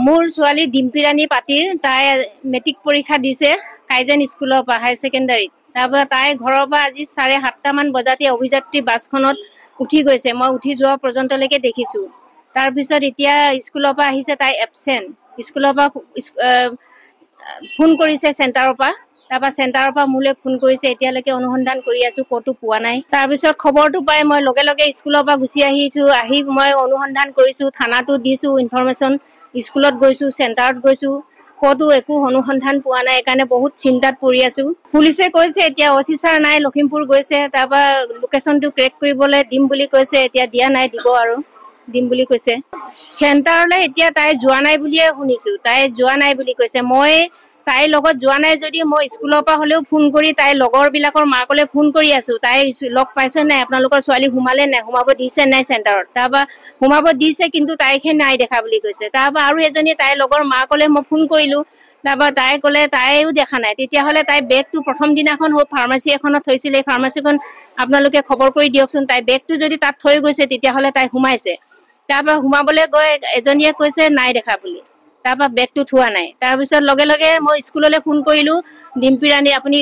মোৰ ছোৱালী ডিম্পী ৰাণী পাটিৰ তাই মেট্ৰিক পৰীক্ষা দিছে কাইজেন স্কুলৰ পৰা হাই ছেকেণ্ডাৰীত। তাৰপৰা তাই ঘৰৰ পৰা আজি 7:30 মান বজাতে অভিযাত্ৰী বাছখনত উঠি গৈছে। মই উঠি যোৱা পৰ্যন্তলৈকে দেখিছোঁ। তাৰপিছত এতিয়া স্কুলৰ পৰা আহিছে, তাই এবচেণ্ট। স্কুলৰ পৰা ফোন কৰিছে চেণ্টাৰৰ পৰা, তাৰপৰা চেণ্টাৰৰ পৰা মোলৈ ফোন কৰিছে। এতিয়ালৈকে অনুসন্ধান কৰি আছোঁ, ক'তো পোৱা নাই। তাৰপিছত খবৰটো পাই মই লগে লগে স্কুলৰ পৰা গুচি আহিছোঁ। আহি মই অনুসন্ধান কৰিছোঁ, থানাতো দিছোঁ ইনফৰমেশ্যন, স্কুলত গৈছোঁ, চেণ্টাৰত গৈছোঁ, ক'তো একো অনুসন্ধান পোৱা নাই। সেইকাৰণে বহুত চিন্তাত পৰি আছোঁ। পুলিচে কৈছে এতিয়া অফিচাৰ নাই, লখিমপুৰ গৈছে, তাৰপৰা লোকেশ্যনটো ক্ৰেক কৰিবলৈ দিম বুলি কৈছে। এতিয়া দিয়া নাই, দিব আৰু দিম বুলি কৈছে। চেণ্টাৰলৈ এতিয়া তাই যোৱা নাই বুলিয়ে শুনিছোঁ, তাই যোৱা নাই বুলি কৈছে। মই তাইৰ লগত যোৱা নাই যদি মই স্কুলৰ পৰা হ'লেও ফোন কৰি তাইৰ লগৰবিলাকৰ মাকলৈ ফোন কৰি আছোঁ, তাই লগ পাইছে নাই, আপোনালোকৰ ছোৱালী সোমালে নাই, সোমাব দিছে নাই চেণ্টাৰত। তাৰপৰা সোমাব দিছে, কিন্তু তাইকহে নাই দেখা বুলি কৈছে। তাৰপৰা আৰু এজনী তাইৰ লগৰ মাকলৈ মই ফোন কৰিলোঁ, তাৰপৰা তাই ক'লে তাইও দেখা নাই। তেতিয়াহ'লে তাই বেগটো প্ৰথম দিনাখন ফাৰ্মাচী এখনত থৈছিলে, এই ফাৰ্মাচীখন আপোনালোকে খবৰ কৰি দিয়কচোন। তাই বেগটো যদি তাত থৈ গৈছে তেতিয়াহ'লে তাই সোমাইছে। তাৰপৰা সোমাবলৈ গৈ এজনীয়ে কৈছে নাই দেখা বুলি, তাৰপৰা বেগটো থোৱা নাই। তাৰপিছত লগে লগে মই স্কুললৈ ফোন কৰিলোঁ, ডিম্পী ৰাণী আপুনি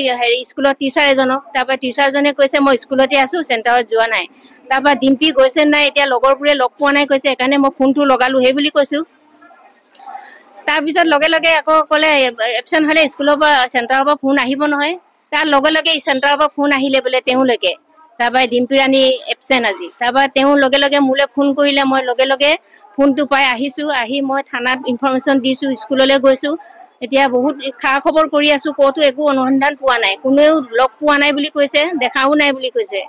স্কুলৰ টিচাৰ এজনক। তাৰপৰা টিচাৰজনে কৈছে মই স্কুলতে আছোঁ, চেণ্টাৰত যোৱা নাই। তাৰপৰা ডিম্পী গৈছে নাই, এতিয়া লগৰবোৰে লগ পোৱা নাই কৈছে, সেইকাৰণে মই ফোনটো লগালোঁ, সেই বুলি কৈছোঁ। তাৰপিছত লগে লগে আকৌ ক'লে এবচেণ্ট হ'লে স্কুলৰ পৰা চেণ্টাৰৰ পৰা ফোন আহিব নহয়। তাৰ লগে লগে চেণ্টাৰৰ পৰা ফোন আহিলে বোলে তেওঁলৈকে, তাৰপৰা ডিম্পী ৰাণী এবচেণ্ট আজি। তাৰপৰা তেওঁ লগে লগে মোলৈ ফোন কৰিলে, মই লগে লগে ফোনটো পাই আহিছোঁ। আহি মই থানাত ইনফৰমেশ্যন দিছোঁ, স্কুললৈ গৈছোঁ। এতিয়া বহুত খা খবৰ কৰি আছোঁ, ক'তো একো অনুসন্ধান পোৱা নাই। কোনেও লগ পোৱা নাই বুলি কৈছে, দেখাও নাই বুলি কৈছে।